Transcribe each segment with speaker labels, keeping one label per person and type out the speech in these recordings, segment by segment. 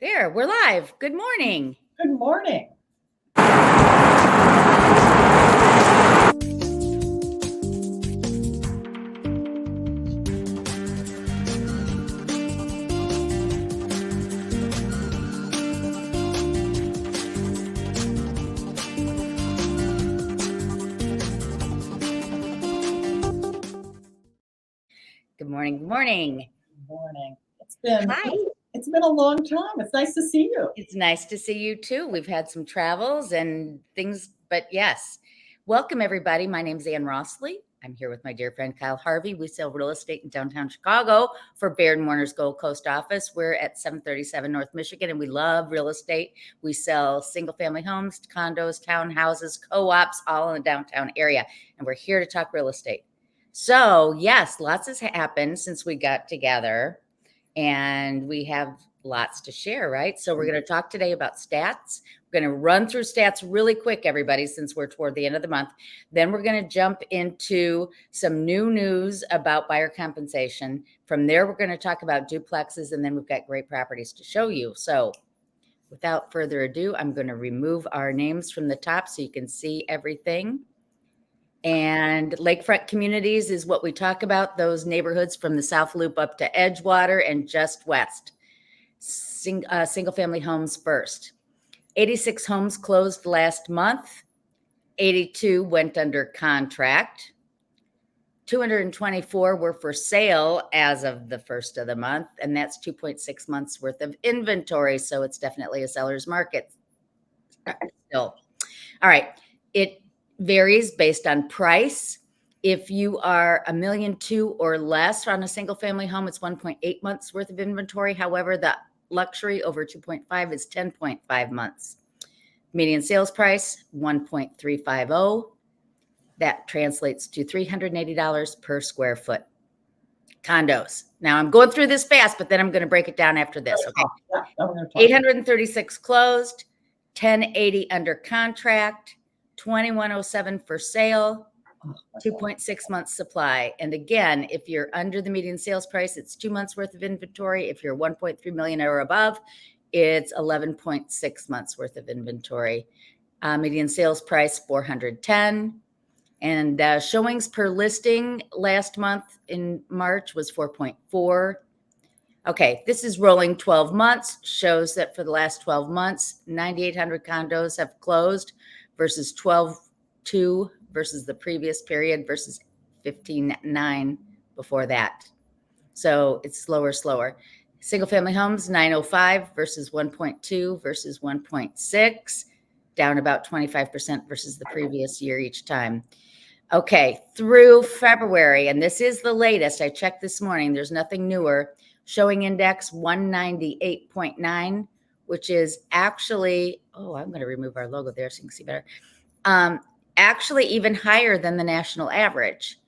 Speaker 1: There, we're live. Good morning.
Speaker 2: Good morning.
Speaker 1: Good morning. Good morning.
Speaker 2: Good morning.
Speaker 1: Hi.
Speaker 2: It's been a long time. It's nice to see you.
Speaker 1: It's nice to see you too. We've had some travels and things, but yes. Welcome everybody. My name's Anne Rossley. I'm here with my dear friend Kyle Harvey. We sell real estate in downtown Chicago for Baird & Warner's Gold Coast office. We're at 737 North Michigan and we love real estate. We sell single family homes, condos, townhouses, co-ops, all in the downtown area. And we're here to talk real estate. So yes, lots has happened since we got together and we have lots to share, right? So we're going to talk today about stats. We're going to run through stats really quick, everybody, since we're toward the end of the month. Then we're going to jump into some new news about buyer compensation. From there, we're going to talk about duplexes, and then we've got great properties to show you. So without further ado, I'm going to remove our names from the top so you can see everything. And Lakefront communities is what we talk about, those neighborhoods from the South Loop up to Edgewater and just west. Single family homes first. 86 homes closed last month. 82 went under contract. 224 were for sale as of the first of the month, and that's 2.6 months worth of inventory. So it's definitely a seller's market still. All right. It varies based on price. If you are $1.2 million or less on a single family home, it's 1.8 months worth of inventory. However, the luxury over 2.5 is 10.5 months. Median sales price, 1.350. That translates to $380 per square foot. Condos. Now I'm going through this fast, but then I'm going to break it down after this. Okay.
Speaker 2: Yeah,
Speaker 1: 836 closed, 1080 under contract, 2107 for sale, 2.6 months supply. And again, if you're under the median sales price, it's 2 months worth of inventory. If you're 1.3 million or above, it's 11.6 months worth of inventory. Median sales price, 410. And showings per listing last month in March was 4.4. Okay, this is rolling 12 months, shows that for the last 12 months, 9,800 condos have closed versus 12.2 versus the previous period versus 15.9 before that. So it's slower. Single family homes, 905 versus 1.2 versus 1.6, down about 25% versus the previous year each time. Okay, through February, and this is the latest, I checked this morning, there's nothing newer. Showing index 198.9, which is actually, I'm going to remove our logo there so you can see better. Actually even higher than the national average.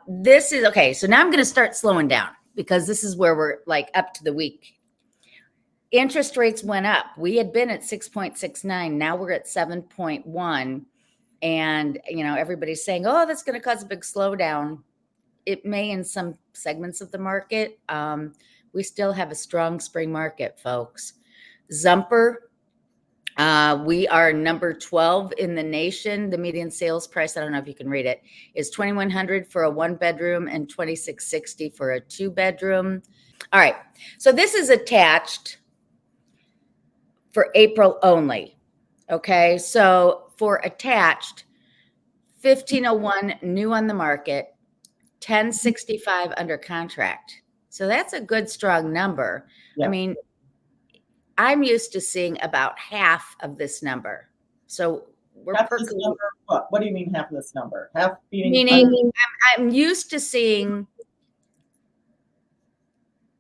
Speaker 1: This is okay. So now I'm going to start slowing down because this is where we're like up to the week. Interest rates went up. We had been at 6.69. Now we're at 7.1. And, everybody's saying, that's going to cause a big slowdown. It may in some segments of the market. We still have a strong spring market, folks. Zumper, we are number 12 in the nation. The median sales price, I don't know if you can read it, is $2,100 for a 1-bedroom and $2,660 for a 2-bedroom. All right. So this is attached for April only. Okay. So for attached, 1,501 new on the market, 1065 under contract. So that's a good, strong number. Yeah. I mean, I'm used to seeing about half of this number. So we're
Speaker 2: half this number, what do you mean half of this number? Half
Speaker 1: meaning I'm used to seeing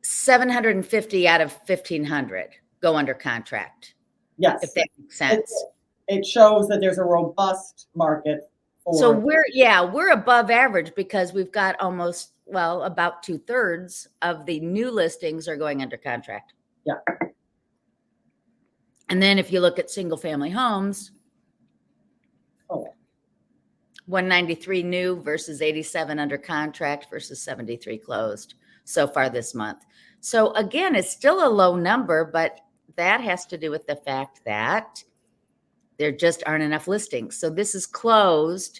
Speaker 1: 750 out of 1,500 go under contract.
Speaker 2: Yes.
Speaker 1: If that makes sense.
Speaker 2: It shows that there's a robust market.
Speaker 1: So we're above average because we've got about 2/3 of the new listings are going under contract.
Speaker 2: Yeah.
Speaker 1: And then if you look at single family homes, 193 new versus 87 under contract versus 73 closed so far this month. So again, it's still a low number, but that has to do with the fact that there just aren't enough listings. So this is closed.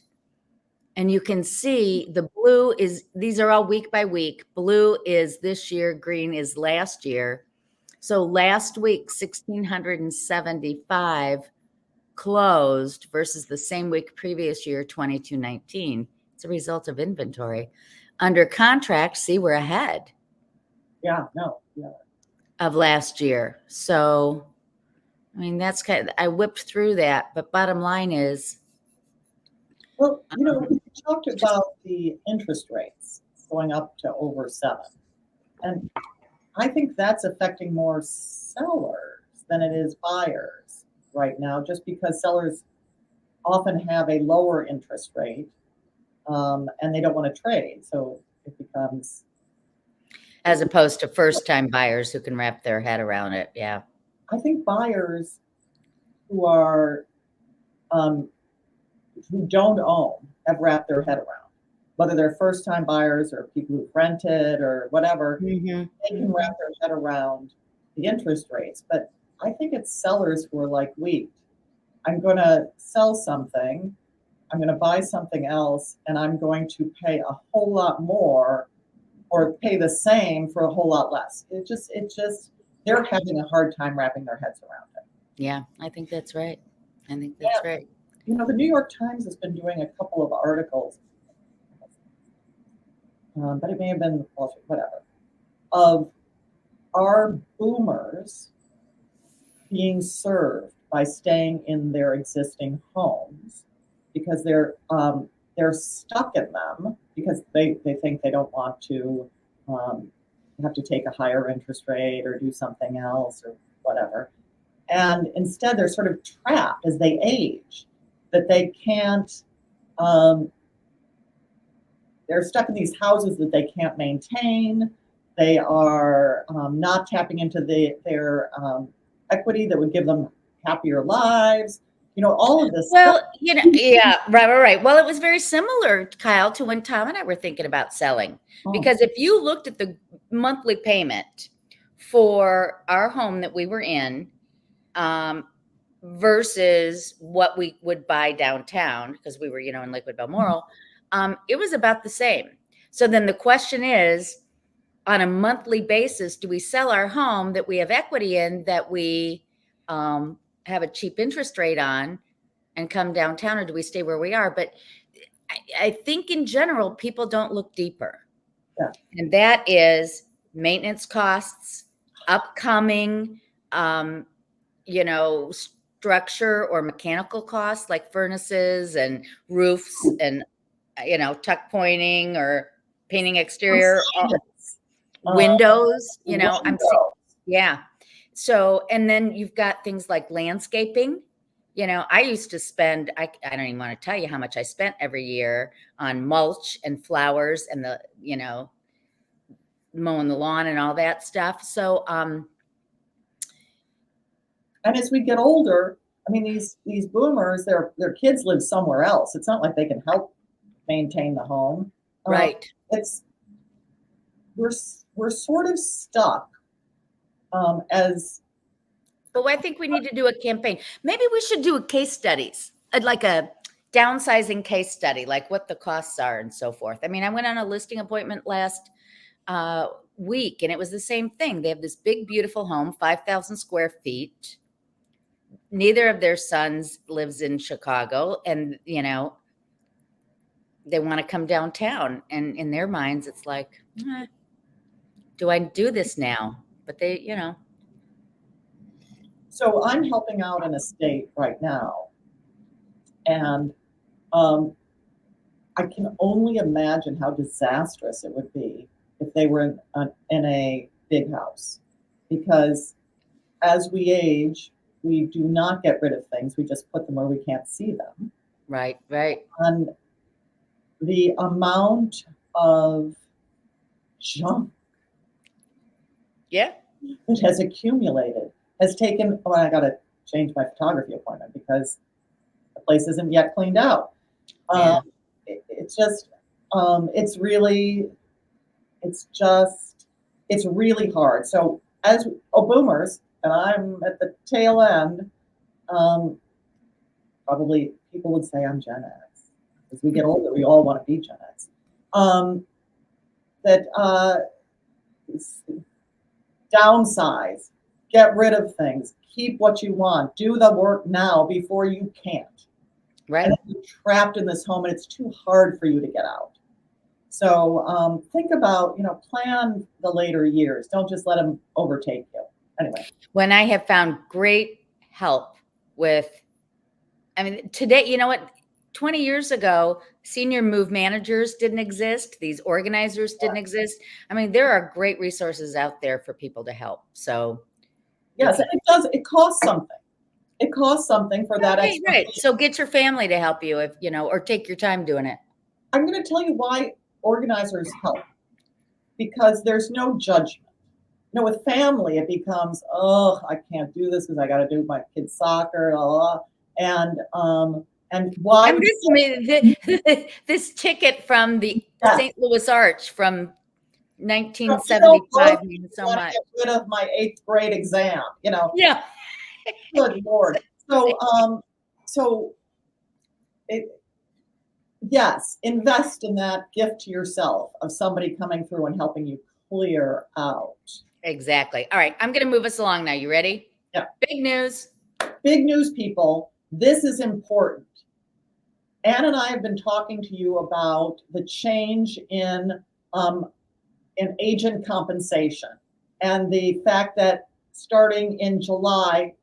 Speaker 1: And you can see the blue is, these are all week by week. Blue is this year, green is last year. So last week, 1,675 closed versus the same week previous year, 2219. It's a result of inventory. Under contract, see, we're ahead
Speaker 2: Yeah.
Speaker 1: of last year. So, I mean, that's kind of, I whipped through that, but bottom line is,
Speaker 2: Well, we talked about the interest rates going up to over 7. And I think that's affecting more sellers than it is buyers right now, just because sellers often have a lower interest rate and they don't want to trade. So it becomes.
Speaker 1: as opposed to first-time buyers who can wrap their head around it. Yeah.
Speaker 2: I think buyers who are who don't own have wrapped their head around, whether they're first-time buyers or people who've rented or whatever, they can wrap their head around the interest rates. But I think it's sellers who are like, wait, I'm going to sell something, I'm going to buy something else, and I'm going to pay a whole lot more or pay the same for a whole lot less. It just, they're having a hard time wrapping their heads around it.
Speaker 1: Yeah, I think that's right. I think that's right.
Speaker 2: The New York Times has been doing a couple of articles, but it may have been whatever, of are boomers being served by staying in their existing homes because they're stuck in them because they think they don't want to have to take a higher interest rate or do something else or whatever. And instead, they're sort of trapped as they age, that they can't, they're stuck in these houses that they can't maintain. They are not tapping into their equity that would give them happier lives. All of this.
Speaker 1: Well, yeah, right. Well, it was very similar, Kyle, to when Tom and I were thinking about selling. Because if you looked at the monthly payment for our home that we were in, versus what we would buy downtown, because we were, in Lakewood Balmoral, it was about the same. So then the question is, on a monthly basis, do we sell our home that we have equity in, that we have a cheap interest rate on, and come downtown, or do we stay where we are? But I think in general, people don't look deeper.
Speaker 2: Yeah.
Speaker 1: And that is maintenance costs, upcoming, structure or mechanical costs like furnaces and roofs and, tuck pointing or painting exterior windows, yeah. So, and then you've got things like landscaping. I used to spend, I don't even want to tell you how much I spent every year on mulch and flowers and the, mowing the lawn and all that stuff. So,
Speaker 2: and as we get older, I mean, these boomers, their kids live somewhere else. It's not like they can help maintain the home.
Speaker 1: Right.
Speaker 2: We're sort of stuck as.
Speaker 1: But I think we need to do a campaign. Maybe we should do a case studies, like a downsizing case study, like what the costs are and so forth. I mean, I went on a listing appointment last week, and it was the same thing. They have this big, beautiful home, 5,000 square feet. Neither of their sons lives in Chicago, and, they want to come downtown. And in their minds, it's like, do I do this now? But they,
Speaker 2: So I'm helping out in a state right now, and I can only imagine how disastrous it would be if they were in a big house, because as we age, we do not get rid of things. We just put them where we can't see them.
Speaker 1: Right.
Speaker 2: And the amount of junk that has accumulated has taken, I got to change my photography appointment because the place isn't yet cleaned out. It's just, it's just it's really hard. So as boomers, and I'm at the tail end, probably people would say I'm Gen X. As we get older, we all want to be Gen X. Downsize, get rid of things, keep what you want, do the work now before you can't.
Speaker 1: Right.
Speaker 2: And you're trapped in this home and it's too hard for you to get out. So think about, plan the later years. Don't just let them overtake you. Anyway.
Speaker 1: When I have found great help with, today, you know what? 20 years ago, senior move managers didn't exist. These organizers didn't exist. There are great resources out there for people to help. So
Speaker 2: yes, and it costs something. It costs something for that.
Speaker 1: Right. So get your family to help you or take your time doing it.
Speaker 2: I'm going to tell you why organizers help, because there's no judgment. With family, it becomes, oh, I can't do this because I got to do my kids' soccer, and why?
Speaker 1: This ticket from the St. Louis Arch from 1975 means so much.
Speaker 2: Get rid of my 8th grade exam,
Speaker 1: Yeah.
Speaker 2: Good Lord. Yes, invest in that gift to yourself of somebody coming through and helping you clear out.
Speaker 1: Exactly. All right. I'm going to move us along now. You ready?
Speaker 2: Yeah.
Speaker 1: Big news.
Speaker 2: Big news, people. This is important. Anne and I have been talking to you about the change in agent compensation and the fact that starting in July,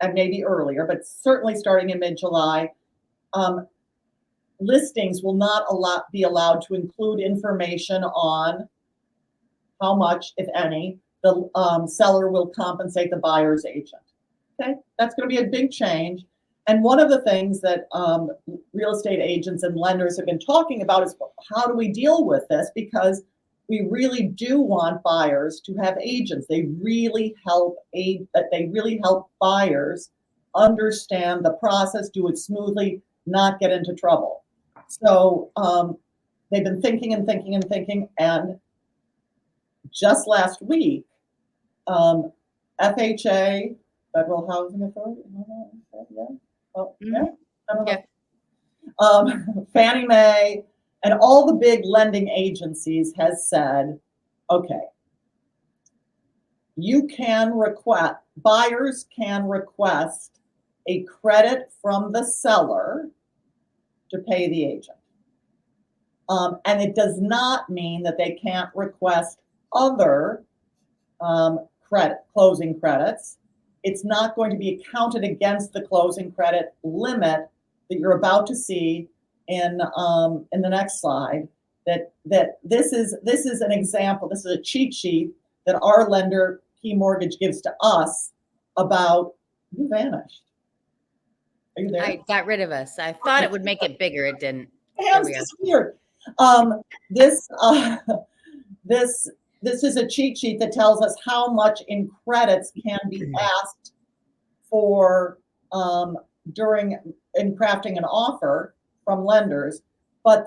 Speaker 2: and maybe earlier, but certainly starting in mid-July, listings will not be allowed to include information on how much, if any, the seller will compensate the buyer's agent. Okay, that's going to be a big change. And one of the things that real estate agents and lenders have been talking about is how do we deal with this? Because we really do want buyers to have agents. They really help buyers understand the process, do it smoothly, not get into trouble. So they've been thinking and thinking and thinking, and just last week, FHA, Federal Housing Authority, Fannie Mae, and all the big lending agencies has said, okay, buyers can request a credit from the seller to pay the agent. And it does not mean that they can't request other closing credits. It's not going to be counted against the closing credit limit that you're about to see in the next slide. That this is an example. This is a cheat sheet that our lender, Key Mortgage, gives to us about. You vanished. Are you there?
Speaker 1: I got rid of us. I thought it would make it bigger. It didn't.
Speaker 2: Hands disappeared. This is a cheat sheet that tells us how much in credits can be asked for in crafting an offer from lenders. But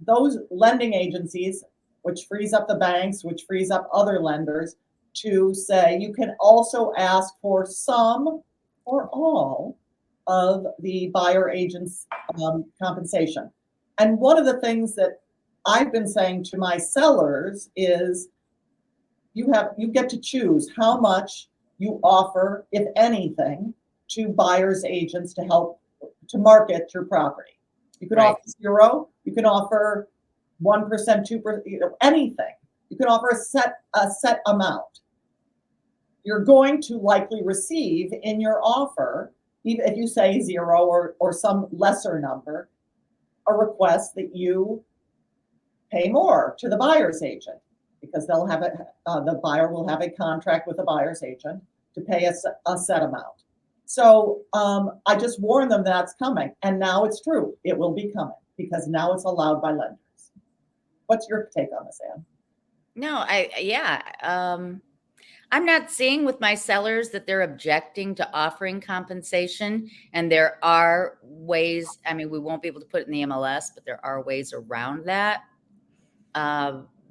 Speaker 2: those lending agencies, which frees up the banks, which frees up other lenders, to say you can also ask for some or all of the buyer agent's compensation. And one of the things that I've been saying to my sellers is you get to choose how much you offer, if anything, to buyers agents to help to market your property. You can offer 0, you can offer 1%, 2%, anything. You can offer a set amount. You're going to likely receive in your offer, even if you say 0 or some lesser number, a request that you pay more to the buyer's agent, because they'll have the buyer will have a contract with the buyer's agent to pay a set amount. So I just warned them that's coming, and now it's true. It will be coming because now it's allowed by lenders. What's your take on this, Anne?
Speaker 1: No, I'm not seeing with my sellers that they're objecting to offering compensation, and there are ways. We won't be able to put it in the MLS, but there are ways around that.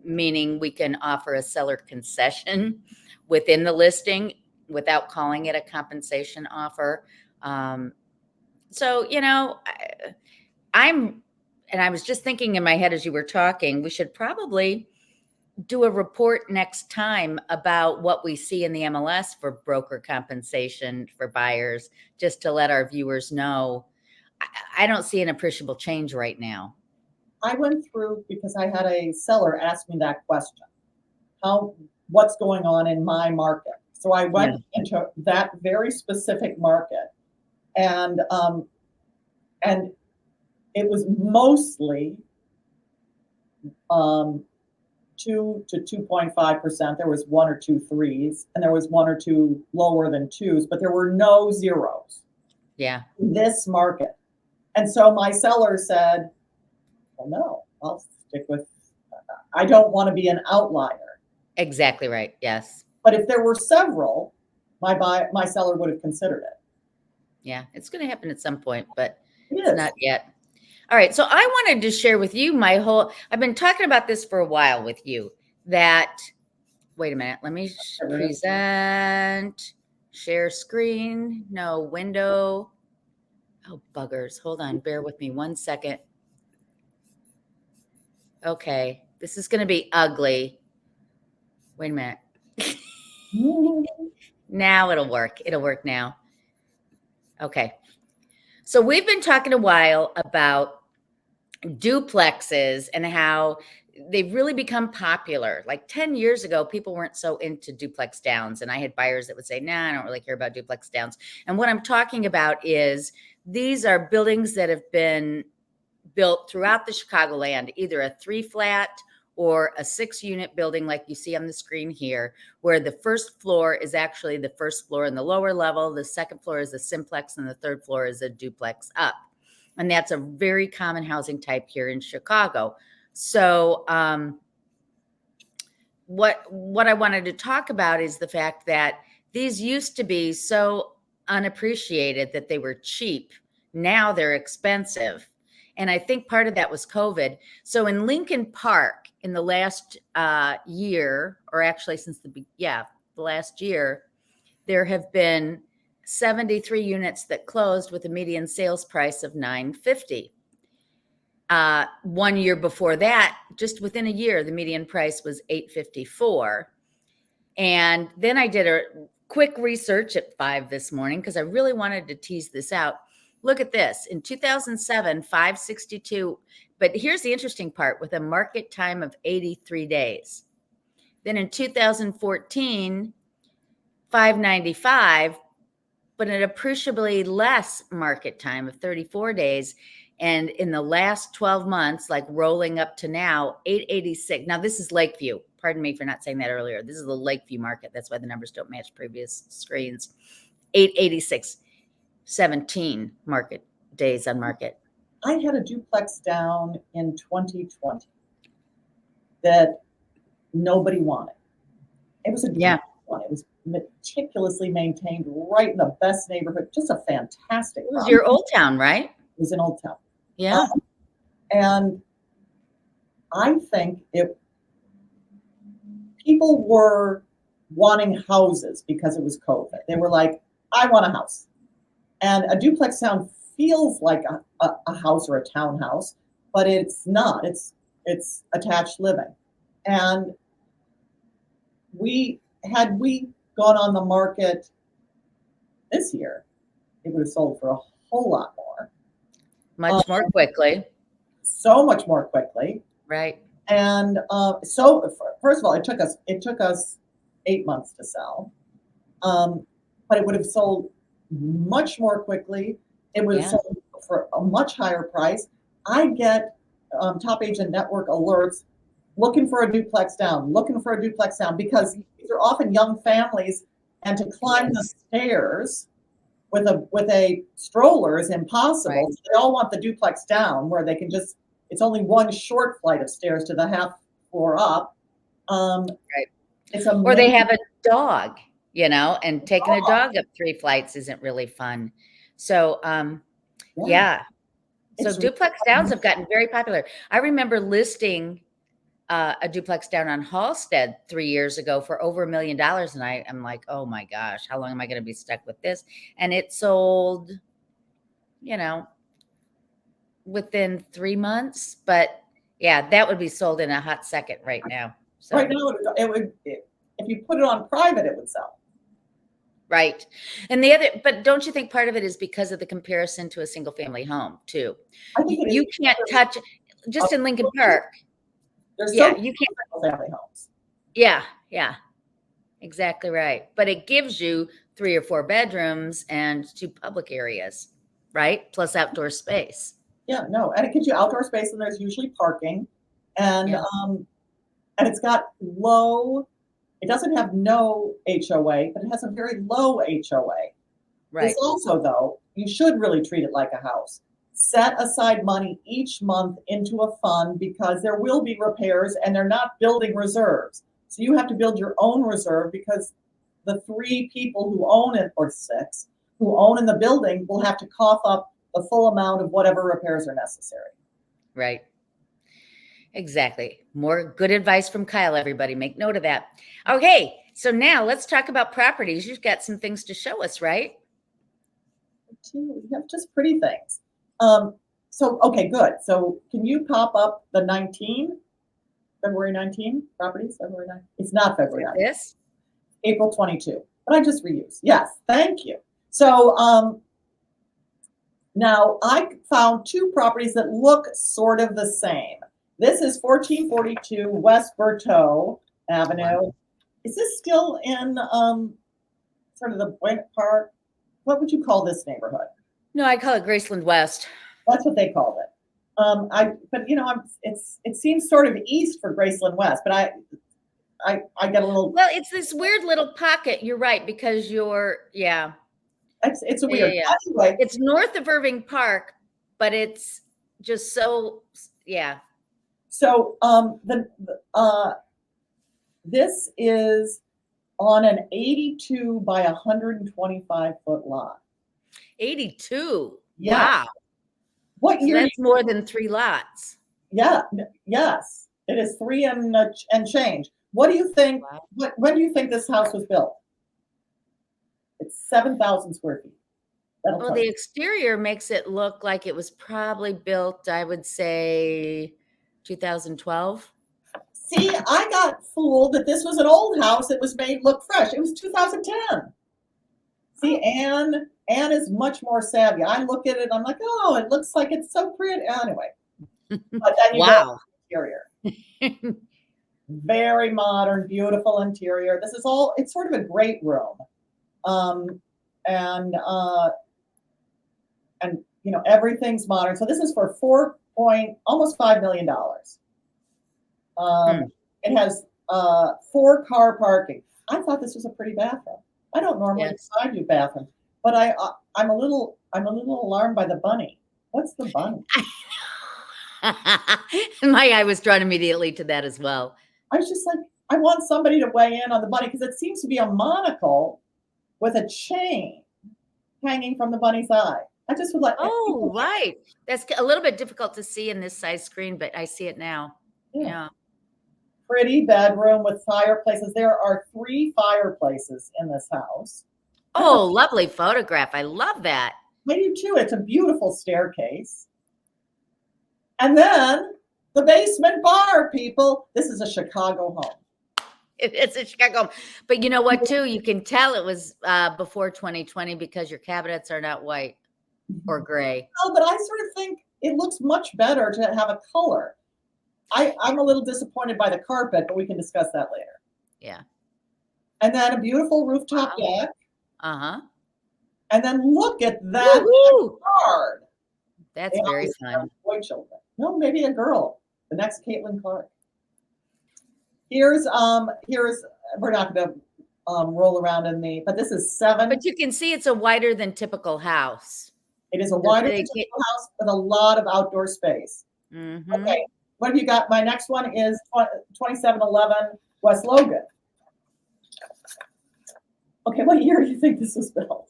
Speaker 1: meaning we can offer a seller concession within the listing without calling it a compensation offer. So, I was just thinking in my head as you were talking, we should probably do a report next time about what we see in the MLS for broker compensation for buyers, just to let our viewers know. I don't see an appreciable change right now.
Speaker 2: I went through because I had a seller ask me that question. What's going on in my market? So I went into that very specific market, and it was mostly 2 to 2.5%. There was 1 or 2 threes, and there was 1 or 2 lower than twos, but there were no zeros.
Speaker 1: Yeah.
Speaker 2: In this market. And so my seller said, well, no, I'll stick with, I don't want to be an outlier.
Speaker 1: Exactly right. Yes.
Speaker 2: But if there were several, my seller would have considered it.
Speaker 1: Yeah, it's going to happen at some point, but it's not yet. All right. So I wanted to share with you I've been talking about this for a while with you wait a minute. Let me present, share screen. No, window. Oh, buggers. Hold on. Bear with me 1 second. Okay. This is going to be ugly. Wait a minute. Now it'll work. It'll work now. Okay. So we've been talking a while about duplexes and how they've really become popular. Like 10 years ago, people weren't so into duplex downs. And I had buyers that would say, nah, I don't really care about duplex downs. And what I'm talking about is these are buildings that have been built throughout the Chicagoland, either a 3-flat or a 6-unit building like you see on the screen here, where the first floor is actually the first floor in the lower level, the second floor is a simplex, and the third floor is a duplex up. And that's a very common housing type here in Chicago. So what I wanted to talk about is the fact that these used to be so unappreciated that they were cheap. Now they're expensive. And I think part of that was COVID. So in Lincoln Park in the last year, or actually since the last year, there have been 73 units that closed with a median sales price of $950. 1 year before that, just within a year, the median price was $854. And then I did a quick research at 5 this morning because I really wanted to tease this out. Look at this. In 2007, 562. But here's the interesting part, with a market time of 83 days. Then in 2014, 595, but an appreciably less market time of 34 days. And in the last 12 months, like rolling up to now, 886. Now, this is Lakeview. Pardon me for not saying that earlier. This is the Lakeview market. That's why the numbers don't match previous screens. 886, 17 market days on market.
Speaker 2: I had a duplex down in 2020 that nobody wanted. It was a one. It was meticulously maintained, right in the best neighborhood. Just a fantastic.
Speaker 1: It was your Old Town, right?
Speaker 2: It was in Old Town.
Speaker 1: Yeah.
Speaker 2: And I think people were wanting houses because it was COVID. They were like, I want a house. And a duplex town feels like a house or a townhouse, but it's not. It's attached living. And had we gone on the market this year, it would have sold for a whole lot more.
Speaker 1: Much more quickly.
Speaker 2: So much more quickly.
Speaker 1: Right.
Speaker 2: And so first of all, it took us 8 months to sell. But it would have sold much more quickly. It would have sold for a much higher price. I get Top Agent Network alerts looking for a duplex down, because these are often young families, and to climb the stairs with a stroller is impossible.
Speaker 1: Right.
Speaker 2: So they all want the duplex down where they can it's only one short flight of stairs to the half floor up.
Speaker 1: Right.
Speaker 2: It's amazing.
Speaker 1: Or they have a dog, and taking a dog up 3 flights isn't really fun. So, So duplex downs have gotten very popular. I remember listing a duplex down on Halstead 3 years ago for over $1 million. And I'm like, oh my gosh, how long am I going to be stuck with this? And it sold, within 3 months. But yeah, that would be sold in a hot second right now. So.
Speaker 2: Right now, if you put it on private, it would sell.
Speaker 1: Right. And but don't you think part of it is because of the comparison to a single family home too?
Speaker 2: I think
Speaker 1: you can't touch, just in Lincoln Park.
Speaker 2: There's
Speaker 1: you can't
Speaker 2: single family homes.
Speaker 1: Yeah. Exactly right. But it gives you 3 or 4 bedrooms and 2 public areas, right? Plus outdoor space.
Speaker 2: Yeah, no. And it gives you outdoor space, and there's usually parking. And and it's got it doesn't have no HOA, but it has a very low HOA.
Speaker 1: Right.
Speaker 2: This also, though, you should really treat it like a house. Set aside money each month into a fund, because there will be repairs and they're not building reserves. So you have to build your own reserve, because the 3 people who own it, or 6, who own in the building will have to cough up the full amount of whatever repairs are necessary.
Speaker 1: Right. Exactly. More good advice from Kyle, everybody. Make note of that. Okay. So now let's talk about properties. You've got some things to show us, right?
Speaker 2: We have just pretty things. Okay, good. So can you pop up the February 19 properties? February 9? It's not February 9.
Speaker 1: This?
Speaker 2: April 22. But I just reused. Yes, thank you. So now I found 2 properties that look sort of the same. This is 1442 West Berteau Avenue. Wow. Is this still in sort of the Buena Park? What would you call this neighborhood?
Speaker 1: No, I call it Graceland West.
Speaker 2: That's what they called it. It seems sort of east for Graceland West, but I get a little.
Speaker 1: Well, it's this weird little pocket. You're right, because it's
Speaker 2: a weird.
Speaker 1: Yeah. Anyway, it's north of Irving Park, but it's just so
Speaker 2: So this is on an 82 by 125 foot lot.
Speaker 1: 82.
Speaker 2: Yeah.
Speaker 1: Wow.
Speaker 2: What year?
Speaker 1: So that's more than 3 lots.
Speaker 2: Yeah. Yes, it is 3 and change. What do you think? Wow. When do you think this house was built? It's 7,000 square feet.
Speaker 1: Well, the exterior makes it look like it was probably built, I would say, 2012.
Speaker 2: See, I got fooled that this was an old house. It was made look fresh. It was 2010. See, Anne is much more savvy. I look at it, I'm like, oh, it looks like it's so pretty. Anyway. But then you go to the interior. Very modern, beautiful interior. This is it's sort of a great room. And everything's modern. So this is for almost $5 million. It has 4-car parking. I thought this was a pretty bathroom. I don't normally do bathrooms, but I'm a little alarmed by the bunny. What's the bunny?
Speaker 1: My eye was drawn immediately to that as well.
Speaker 2: I was just like, I want somebody to weigh in on the bunny, because it seems to be a monocle with a chain hanging from the bunny's eye. I just would like.
Speaker 1: Oh, right. That's a little bit difficult to see in this size screen, but I see it now. Yeah.
Speaker 2: Pretty bedroom with fireplaces. There are 3 fireplaces in this house.
Speaker 1: Oh, lovely photograph. I love that.
Speaker 2: I do too. It's a beautiful staircase. And then the basement bar, people. This is a Chicago home.
Speaker 1: It's a Chicago home. But you know what, too? You can tell it was before 2020 because your cabinets are not white or gray.
Speaker 2: No, but I sort of think it looks much better to have a color. I'm a little disappointed by the carpet, but we can discuss that later.
Speaker 1: Yeah.
Speaker 2: And then a beautiful rooftop deck.
Speaker 1: Uh-huh.
Speaker 2: And then look at that card.
Speaker 1: That's very fun.
Speaker 2: Boy children. No, maybe a girl. The next Caitlin Clark. Here's we're not going to roll around but this is 7.
Speaker 1: But you can see it's a wider than typical house.
Speaker 2: It is a wider than typical house with a lot of outdoor space.
Speaker 1: Mm-hmm.
Speaker 2: Okay. What have you got? My next one is 2711 West Logan. Okay, what year do you think this was built?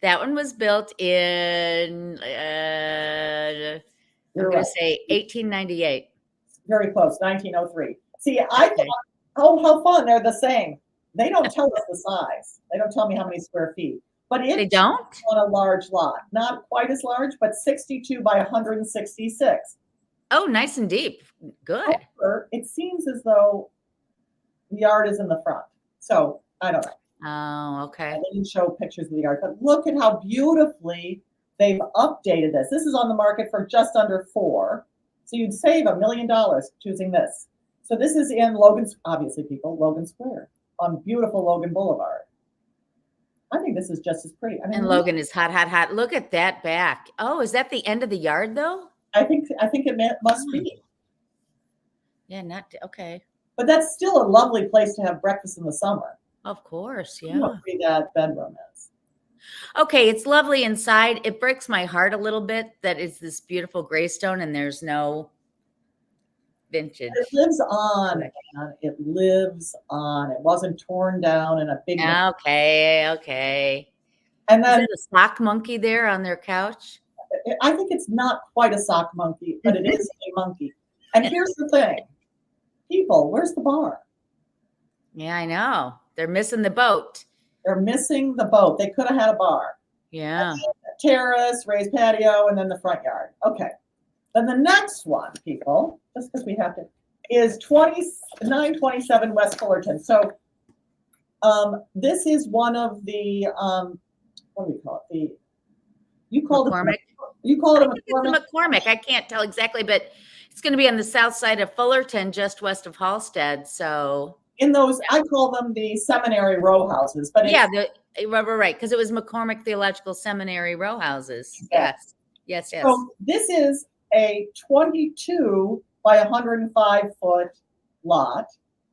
Speaker 1: That one was built in, I'm going to say 1898.
Speaker 2: very close, 1903. See, I
Speaker 1: Okay.
Speaker 2: thought, oh, how fun. They're the same. They don't tell us the size. They don't tell me how many square feet. But
Speaker 1: They
Speaker 2: it's
Speaker 1: don't?
Speaker 2: on a large lot. Not quite as large, but 62 by 166.
Speaker 1: Oh, nice and deep. Good.
Speaker 2: However, it seems as though the yard is in the front. So I don't know.
Speaker 1: Oh, okay.
Speaker 2: I didn't show pictures of the yard, but look at how beautifully they've updated this. This is on the market for just under $4 million. So you'd save $1 million choosing this. So this is in Logan, obviously people, Logan Square on beautiful Logan Boulevard. I think this is just as pretty. I mean,
Speaker 1: And Logan is hot, hot, hot. Look at that back. Oh, is that the end of the yard though?
Speaker 2: I think it must be.
Speaker 1: Yeah, okay.
Speaker 2: But that's still a lovely place to have breakfast in the summer.
Speaker 1: Of course,
Speaker 2: You know
Speaker 1: yeah.
Speaker 2: how pretty that bedroom is.
Speaker 1: Okay, it's lovely inside. It breaks my heart a little bit that it's this beautiful gray stone and there's no vintage.
Speaker 2: It lives on, man. It lives on. It wasn't torn down in a big.
Speaker 1: Okay.
Speaker 2: And
Speaker 1: Is
Speaker 2: then
Speaker 1: that a sock monkey there on their couch?
Speaker 2: I think it's not quite a sock monkey, but it is a monkey. And here's the thing. People, where's the bar?
Speaker 1: Yeah, I know. They're missing the boat.
Speaker 2: They're missing the boat. They could have had a bar.
Speaker 1: Yeah.
Speaker 2: Terrace, raised patio, and then the front yard. Okay. Then the next one, people, just because we have to, is 927 West Fullerton. So this is one of the, what do we call it? You call
Speaker 1: McCormick.
Speaker 2: it a
Speaker 1: It's
Speaker 2: McCormick?
Speaker 1: a McCormick. I can't tell exactly, but it's going to be on the south side of Fullerton, just west of Halstead. So
Speaker 2: In those, I call them the seminary row houses, but
Speaker 1: yeah, right, because it was McCormick Theological Seminary row houses. Yes.
Speaker 2: So this is a 22 by 105 foot lot,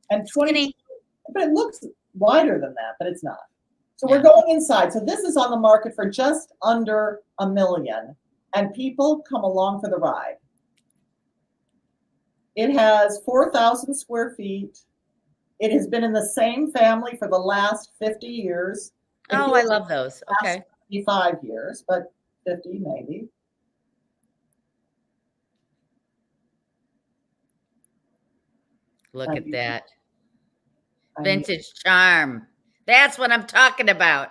Speaker 2: and 20, but it looks wider than that, but it's not. So we're going inside. So this is on the market for just under $1 million, and people come along for the ride. It has 4,000 square feet. It has been in the same family for the last 50 years.
Speaker 1: Oh, I love those. Okay.
Speaker 2: 55 years, but 50 maybe.
Speaker 1: Look at that. Vintage charm. That's what I'm talking about.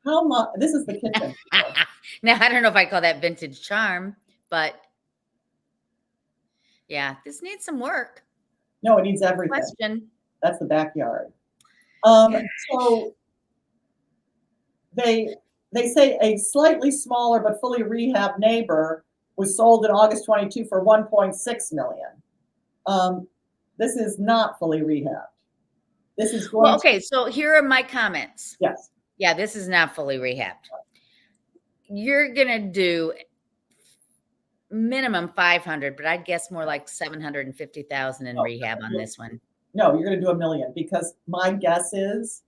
Speaker 2: How much? This is the kitchen.
Speaker 1: Now, I don't know if I call that vintage charm, but yeah, this needs some work.
Speaker 2: No, it needs everything.
Speaker 1: Question.
Speaker 2: That's the backyard. So they say a slightly smaller but fully rehabbed neighbor was sold in August 22 for $1.6 million. This is not fully rehabbed. This is going.
Speaker 1: Well, okay, so here are my comments.
Speaker 2: Yes.
Speaker 1: Yeah, this is not fully rehabbed. You're gonna do minimum 500, but I'd guess more like 750,000 in rehab on this one.
Speaker 2: No, you're going to do $1 million, because my guess is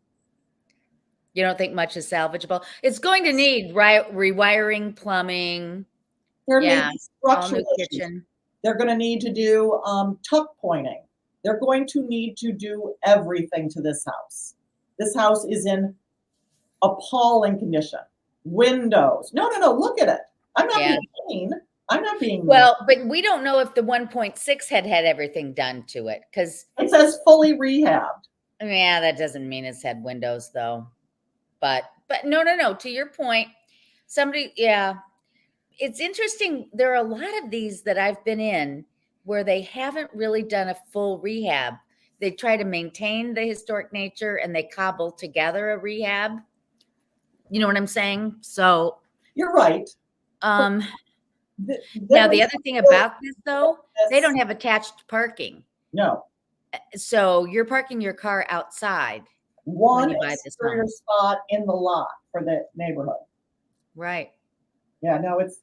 Speaker 1: you don't think much is salvageable. It's going to need rewiring, plumbing.
Speaker 2: there may be structural issues.
Speaker 1: Kitchen.
Speaker 2: They're going to need to do tuck pointing. They're going to need to do everything to this house. This house is in appalling condition. Windows. No. Look at it. I'm not being mean. I'm not being
Speaker 1: well, but we don't know if the 1.6 had everything done to it, because
Speaker 2: it says fully rehabbed.
Speaker 1: Yeah, that doesn't mean it's had windows though. But no. To your point, it's interesting. There are a lot of these that I've been in where they haven't really done a full rehab. They try to maintain the historic nature and they cobble together a rehab. You know what I'm saying? So
Speaker 2: you're right.
Speaker 1: Now, the other thing about this, though, they don't have attached parking.
Speaker 2: No.
Speaker 1: So you're parking your car outside.
Speaker 2: One exterior spot in the lot for the neighborhood.
Speaker 1: Right.
Speaker 2: Yeah, no, it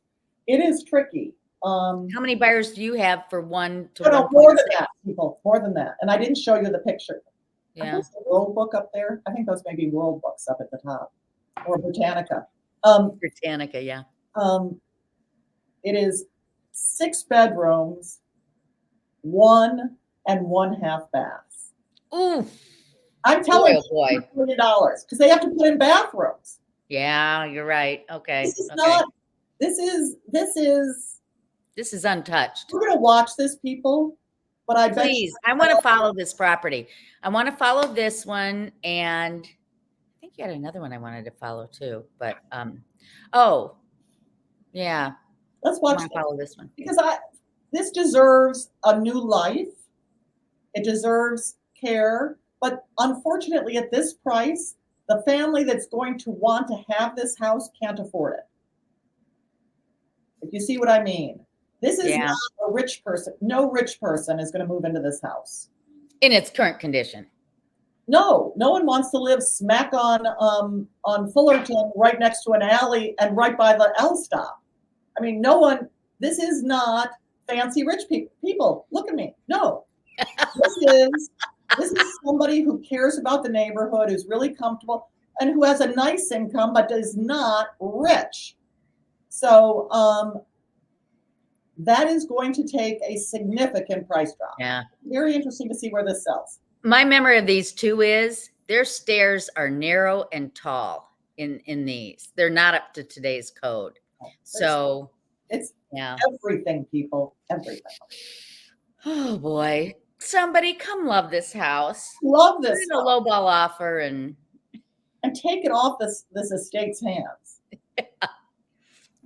Speaker 2: is tricky.
Speaker 1: How many buyers do you have for 1 to
Speaker 2: 1.6? More than that, people. More than that. And I didn't show you the picture.
Speaker 1: Yeah.
Speaker 2: There's a World Book up there. I think those may be World Books up at the top. Or Britannica.
Speaker 1: Britannica, yeah.
Speaker 2: It is 6 bedrooms, 1 and 1/2 baths.
Speaker 1: Ooh.
Speaker 2: I'm telling you,
Speaker 1: boy.
Speaker 2: $1 million, because they have to put in bathrooms.
Speaker 1: Yeah, you're right. Okay.
Speaker 2: This is not. This is
Speaker 1: This is untouched.
Speaker 2: We're going to watch this, people, but I bet
Speaker 1: Please, I want to follow this property. I want to follow this one, and I think you had another one I wanted to follow too. But oh, yeah,
Speaker 2: let's
Speaker 1: I
Speaker 2: watch
Speaker 1: want to follow this one
Speaker 2: because this deserves a new life. It deserves care, but unfortunately, at this price, the family that's going to want to have this house can't afford it. If you see what I mean. This is not a rich person. No rich person is going to move into this house.
Speaker 1: In its current condition.
Speaker 2: No one wants to live smack on Fullerton, right next to an alley and right by the L stop. I mean, this is not fancy rich people. Look at me. No, this is somebody who cares about the neighborhood, who's really comfortable, and who has a nice income, but is not rich. So, that is going to take a significant price drop.
Speaker 1: Yeah.
Speaker 2: Very interesting to see where this sells.
Speaker 1: My memory of these two is their stairs are narrow and tall in these. They're not up to today's code. So
Speaker 2: it's everything, people. Everything.
Speaker 1: Oh boy. Somebody come love this house.
Speaker 2: Love this.
Speaker 1: A low ball offer and
Speaker 2: take it off this estate's hands.
Speaker 1: Yeah.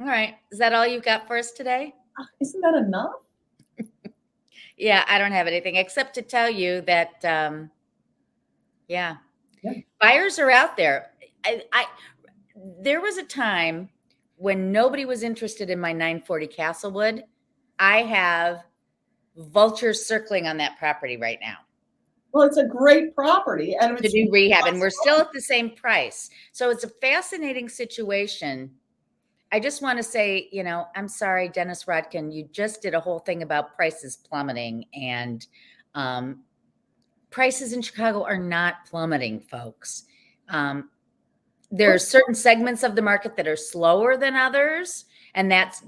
Speaker 1: All right. Is that all you've got for us today?
Speaker 2: Isn't that enough?
Speaker 1: Yeah, I don't have anything except to tell you that, buyers are out there. There was a time when nobody was interested in my 940 Castlewood. I have vultures circling on that property right now.
Speaker 2: Well, it's a great property and
Speaker 1: to do rehab, and we're still at the same price. So it's a fascinating situation. I just want to say, I'm sorry, Dennis Rodkin, you just did a whole thing about prices plummeting, and prices in Chicago are not plummeting, folks. There are certain segments of the market that are slower than others, and that's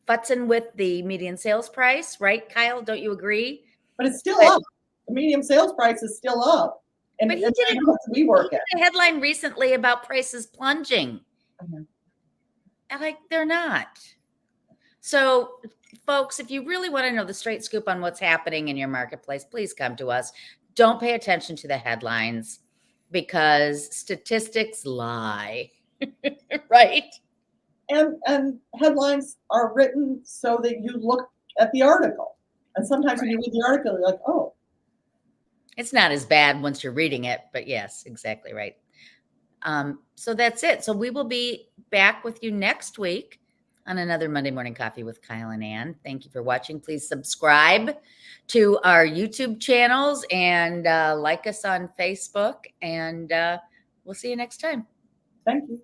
Speaker 1: futzing with the median sales price, right, Kyle? Don't you agree?
Speaker 2: But it's still up. The median sales price is still up. And
Speaker 1: but he did a headline recently about prices plunging. Mm-hmm. And they're not. So, folks, if you really want to know the straight scoop on what's happening in your marketplace, please come to us. Don't pay attention to the headlines because statistics lie, right?
Speaker 2: And headlines are written so that you look at the article. And sometimes when you read the article, you're like, oh.
Speaker 1: It's not as bad once you're reading it, but yes, exactly right. So that's it. So we will be back with you next week on another Monday Morning Coffee with Kyle and Ann. Thank you for watching. Please subscribe to our YouTube channels and like us on Facebook. And we'll see you next time.
Speaker 2: Thank you.